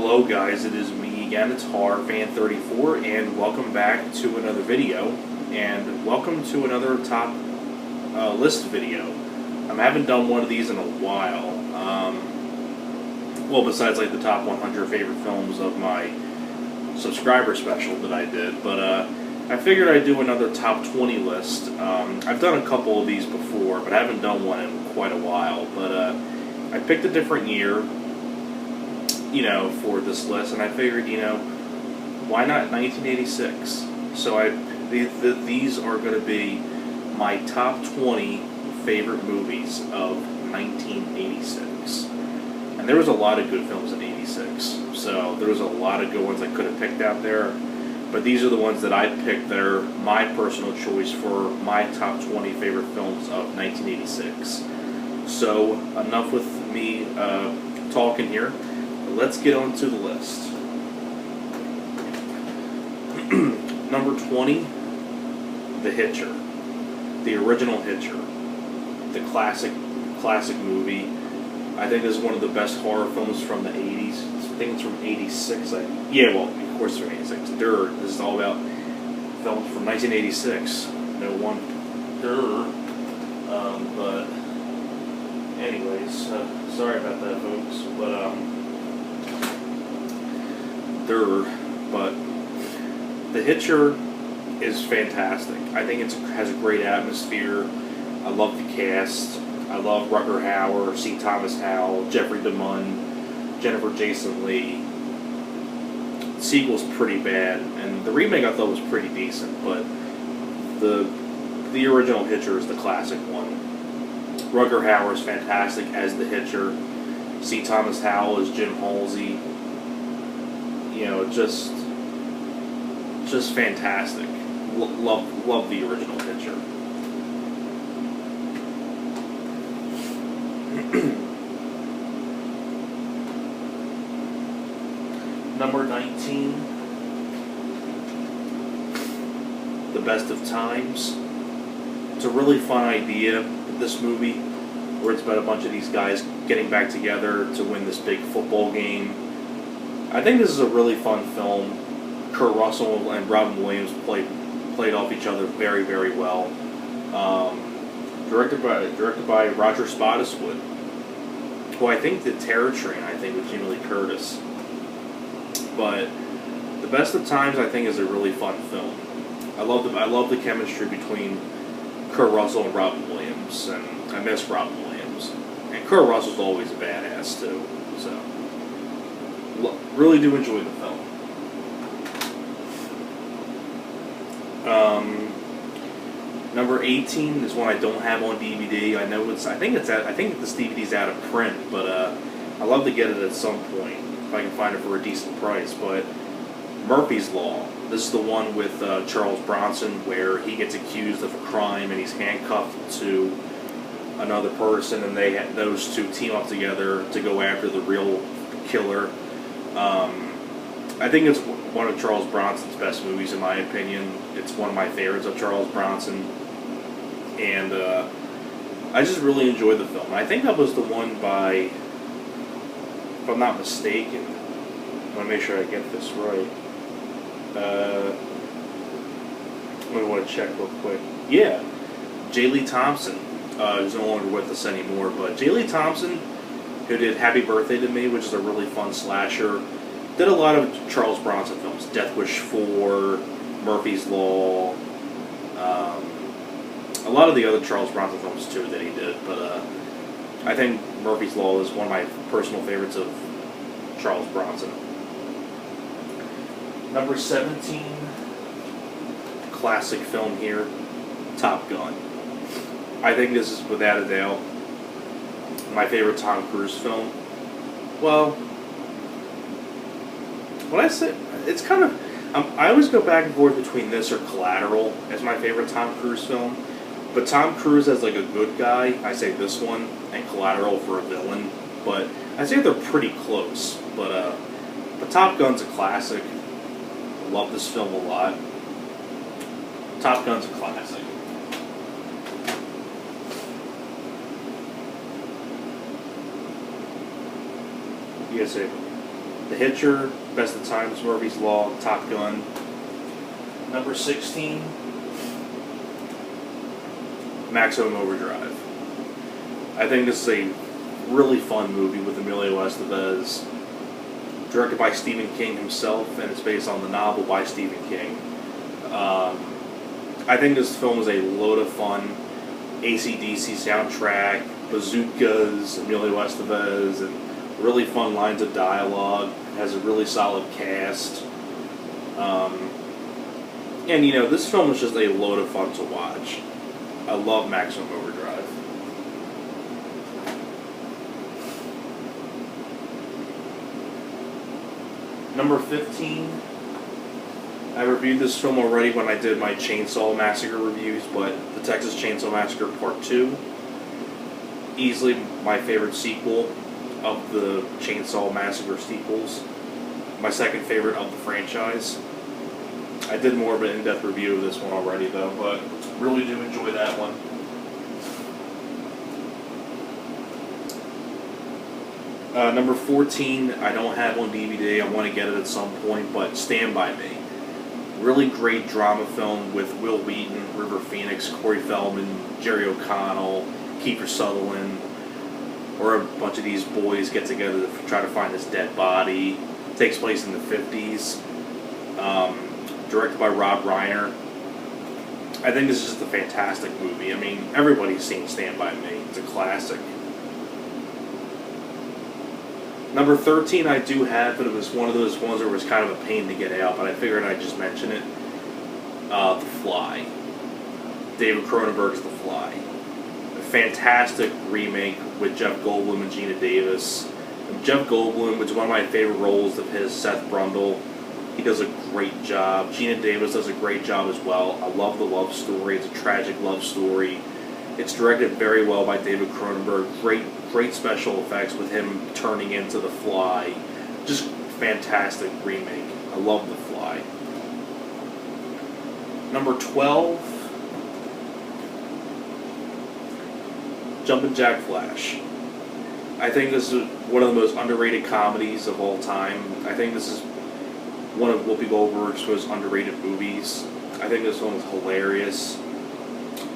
Hello guys, it is me again, it's HorrorFan34, and welcome back to another video, and welcome to another top list video. I haven't done one of these in a while, well, besides like the top 100 favorite films of my subscriber special that I did, but I figured I'd do another top 20 list. I've done a couple of these before, but I haven't done one in quite a while, but I picked a different year, for this list, and I figured, why not 1986? So these are going to be my top 20 favorite movies of 1986. And there was a lot of good films in 86, so there was a lot of good ones I could have picked out there, but these are the ones that I picked that are my personal choice for my top 20 favorite films of 1986. So, enough with me talking here. Let's get on to the list. Number 20, The Hitcher. The original Hitcher. The classic movie. I think this is one of the best horror films from the 80s. I think it's from 86. Of course it's from 86. This is all about films from 1986. No one. But anyways, sorry about that, folks. But The Hitcher is fantastic. I think it has a great atmosphere. I love the cast. I love Rutger Hauer, C. Thomas Howell, Jeffrey DeMunn, Jennifer Jason Leigh. The sequel's pretty bad, and the remake I thought was pretty decent, but the original Hitcher is the classic one. Rutger Hauer is fantastic as the Hitcher. C. Thomas Howell is Jim Halsey. Just fantastic. Love the original Hitcher. Number 19, The Best of Times. It's a really fun idea, this movie, where it's about a bunch of these guys getting back together to win this big football game. I think this is a really fun film. Kurt Russell and Robin Williams played off each other very, very well. Directed by Roger Spottiswoode, who I think did Terror Train, with Jamie Lee Curtis. But The Best of Times, I think, is a really fun film. I love the chemistry between Kurt Russell and Robin Williams, and I miss Robin Williams. And Kurt Russell's always a badass too, so really do enjoy the film. Number 18 is one I don't have on DVD. I think this DVD's out of print, but I'd love to get it at some point if I can find it for a decent price. But Murphy's Law. This is the one with Charles Bronson, where he gets accused of a crime and he's handcuffed to another person, and those two team up together to go after the real killer. I think it's one of Charles Bronson's best movies, in my opinion. It's one of my favorites of Charles Bronson, and I just really enjoyed the film. I think that was the one by, if I'm not mistaken, I want to make sure I get this right. I want to check real quick. Yeah, J. Lee Thompson is no longer with us anymore, but J. Lee Thompson, who did Happy Birthday to Me, which is a really fun slasher, did a lot of Charles Bronson films. Death Wish 4, Murphy's Law, a lot of the other Charles Bronson films too that he did, but I think Murphy's Law is one of my personal favorites of Charles Bronson. Number 17, classic film here, Top Gun. I think this is, without a doubt, my favorite Tom Cruise film. Well, when I say, it's kind of, I always go back and forth between this or Collateral as my favorite Tom Cruise film. But Tom Cruise as like a good guy, I say this one, and Collateral for a villain. But I say they're pretty close. But Top Gun's a classic. I love this film a lot. Top Gun's a classic. Yes, sir. The Hitcher, Best of Times, Murphy's Law, Top Gun. Number 16, Maximum Overdrive. I think this is a really fun movie with Emilio Estevez, directed by Stephen King himself, and it's based on the novel by Stephen King. I think this film is a load of fun. AC/DC soundtrack, bazookas, Emilio Estevez, and really fun lines of dialogue. Has a really solid cast. And you know, this film is just a load of fun to watch. I love Maximum Overdrive. Number 15. I reviewed this film already when I did my Chainsaw Massacre reviews, but The Texas Chainsaw Massacre Part 2. Easily my favorite sequel of the Chainsaw Massacre sequels. My second favorite of the franchise. I did more of an in-depth review of this one already though, but really do enjoy that one. Number 14, I don't have on DVD. I want to get it at some point, but Stand By Me. Really great drama film with Will Wheaton, River Phoenix, Corey Feldman, Jerry O'Connell, Kiefer Sutherland, where a bunch of these boys get together to try to find this dead body. It takes place in the 50s. Directed by Rob Reiner. I think this is just a fantastic movie. I mean, everybody's seen Stand By Me. It's a classic. Number 13 I do have, but it was one of those ones where it was kind of a pain to get out, but I figured I'd just mention it. The Fly. David Cronenberg's The Fly. A fantastic remake with Jeff Goldblum and Gina Davis. And Jeff Goldblum, which is one of my favorite roles of his, Seth Brundle. He does a great job. Gina Davis does a great job as well. I love the love story. It's a tragic love story. It's directed very well by David Cronenberg. Great special effects with him turning into the Fly. Just fantastic remake. I love The Fly. Number 12, Jumpin' Jack Flash. I think this is one of the most underrated comedies of all time. I think this is one of Whoopi Goldberg's most underrated movies. I think this one is hilarious.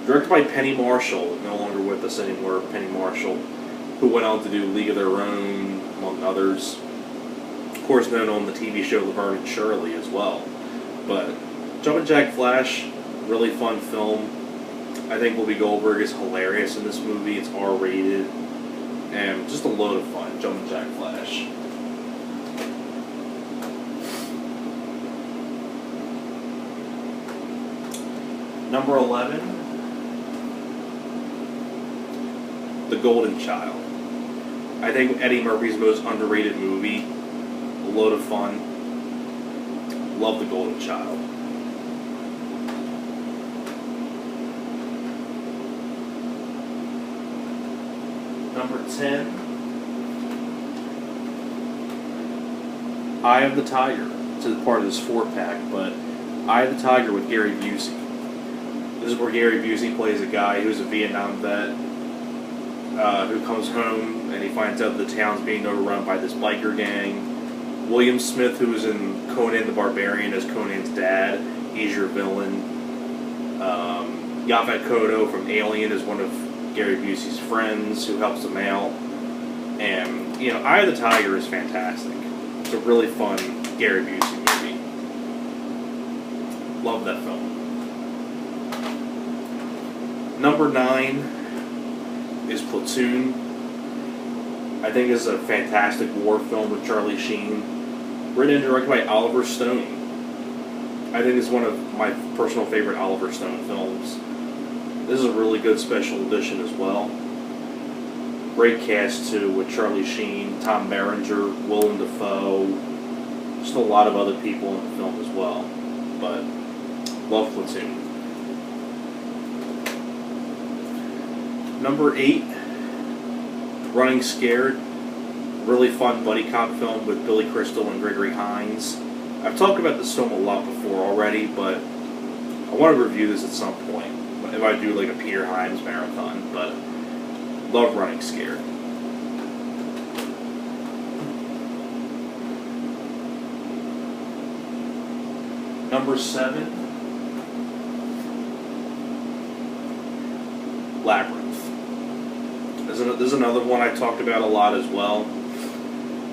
Directed by Penny Marshall, no longer with us anymore, Penny Marshall, who went on to do League of Their Own, among others. Of course, known on the TV show Laverne and Shirley as well. But Jumpin' Jack Flash, really fun film. I think Whoopi Goldberg is hilarious in this movie. It's R-rated. And just a load of fun, Jumpin' Jack Flash. Number 11, The Golden Child. I think Eddie Murphy's most underrated movie. A load of fun. Love The Golden Child. Number 10, Eye of the Tiger. It's a part of this 4-pack, but Eye of the Tiger with Gary Busey. This is where Gary Busey plays a guy who's a Vietnam vet who comes home and he finds out the town's being overrun by this biker gang. William Smith, who was in Conan the Barbarian as Conan's dad, he's your villain. Yaphet Kotto from Alien is one of Gary Busey's friends who helps him out. And, you know, Eye of the Tiger is fantastic. It's a really fun Gary Busey movie. Love that film. Number 9 is Platoon. I think it's a fantastic war film with Charlie Sheen. Written and directed by Oliver Stone. I think it's one of my personal favorite Oliver Stone films. This is a really good special edition as well. Great cast too, with Charlie Sheen, Tom Berenger, Willem Dafoe, just a lot of other people in the film as well. But love Platoon. Number 8, Running Scared. Really fun buddy cop film with Billy Crystal and Gregory Hines. I've talked about this film a lot before already, but I want to review this at some point. If I do like a Peter Hyams marathon, but love Running Scared. Number 7, Labyrinth. This is another one I talked about a lot as well,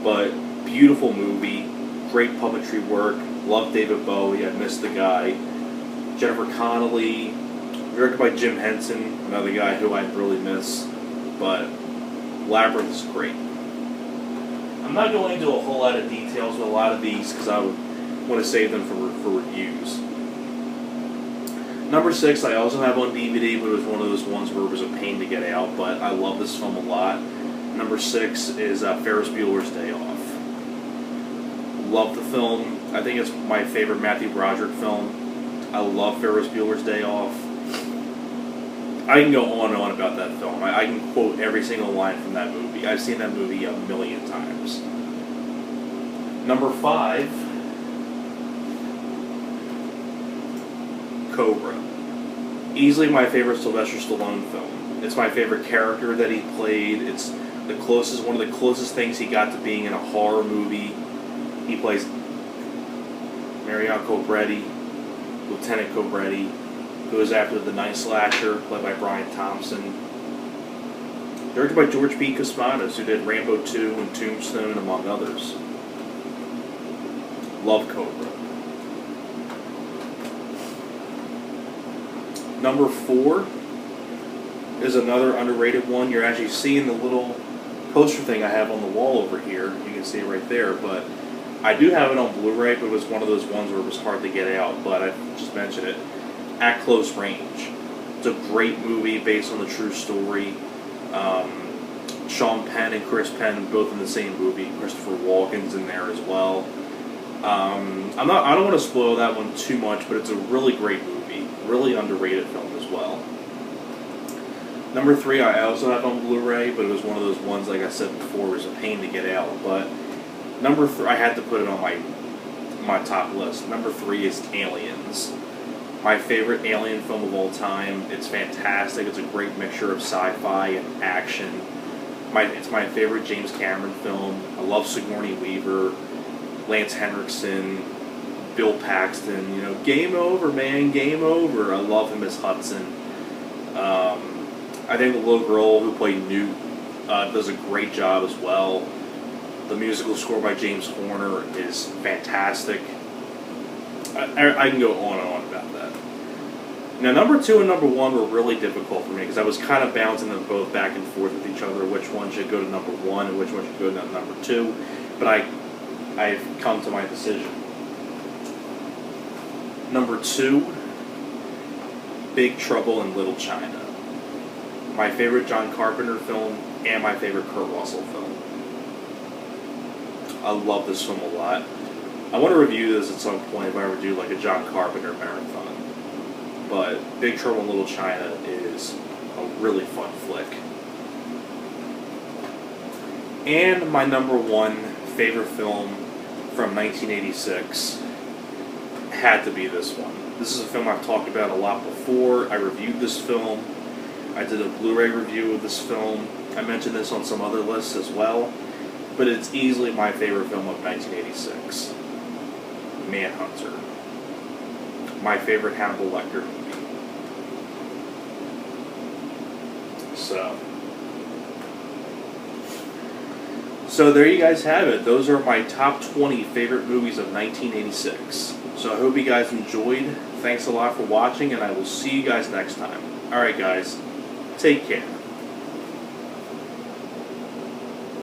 but beautiful movie, great puppetry work, love David Bowie, I miss the guy, Jennifer Connelly, directed by Jim Henson, another guy who I really miss, but Labyrinth is great. I'm not going into a whole lot of details with a lot of these because I would want to save them for reviews. Number 6 I also have on DVD, but it was one of those ones where it was a pain to get out, but I love this film a lot. Number 6 is Ferris Bueller's Day Off. Love the film. I think it's my favorite Matthew Broderick film. I love Ferris Bueller's Day Off. I can go on and on about that film. I can quote every single line from that movie. I've seen that movie a million times. Number 5, Cobra. Easily my favorite Sylvester Stallone film. It's my favorite character that he played. It's one of the closest things he got to being in a horror movie. He plays Marion Cobretti, Lieutenant Cobretti, who is after the Night Slasher, played by Brian Thompson. Directed by George P. Cosmatos, who did Rambo 2 and Tombstone, among others. Love Cobra. Number 4 is another underrated one. You're actually seeing the little poster thing I have on the wall over here. You can see it right there, but I do have it on Blu-ray, but it was one of those ones where it was hard to get out, but I just mentioned it. At Close Range. It's a great movie based on the true story. Sean Penn and Chris Penn both in the same movie. Christopher Walken's in there as well. I don't want to spoil that one too much, but it's a really great movie. Really underrated film as well. Number 3 I also have on Blu-ray, but it was one of those ones, like I said before, it was a pain to get out. But number 3, I had to put it on my top list. Number 3 is Aliens. My favorite alien film of all time. It's fantastic. It's a great mixture of sci-fi and action. It's my favorite James Cameron film. I love Sigourney Weaver, Lance Henriksen, Bill Paxton. You know, game over, man, game over. I love him as Hudson. I think the little girl who played Newt does a great job as well. The musical score by James Horner is fantastic. I can go on and on about that. Now, number 2 and number 1 were really difficult for me because I was kind of bouncing them both back and forth with each other, which one should go to number 1 and which one should go to number 2, but I've come to my decision. Number 2, Big Trouble in Little China. My favorite John Carpenter film and my favorite Kurt Russell film. I love this film a lot. I want to review this at some point if I ever do like a John Carpenter marathon. But Big Trouble in Little China is a really fun flick. And my number 1 favorite film from 1986 had to be this one. This is a film I've talked about a lot before. I reviewed this film. I did a Blu-ray review of this film. I mentioned this on some other lists as well. But it's easily my favorite film of 1986. Manhunter. My favorite Hannibal Lecter movie. So there you guys have it. Those are my top 20 favorite movies of 1986. So I hope you guys enjoyed. Thanks a lot for watching, and I will see you guys next time. Alright guys, take care.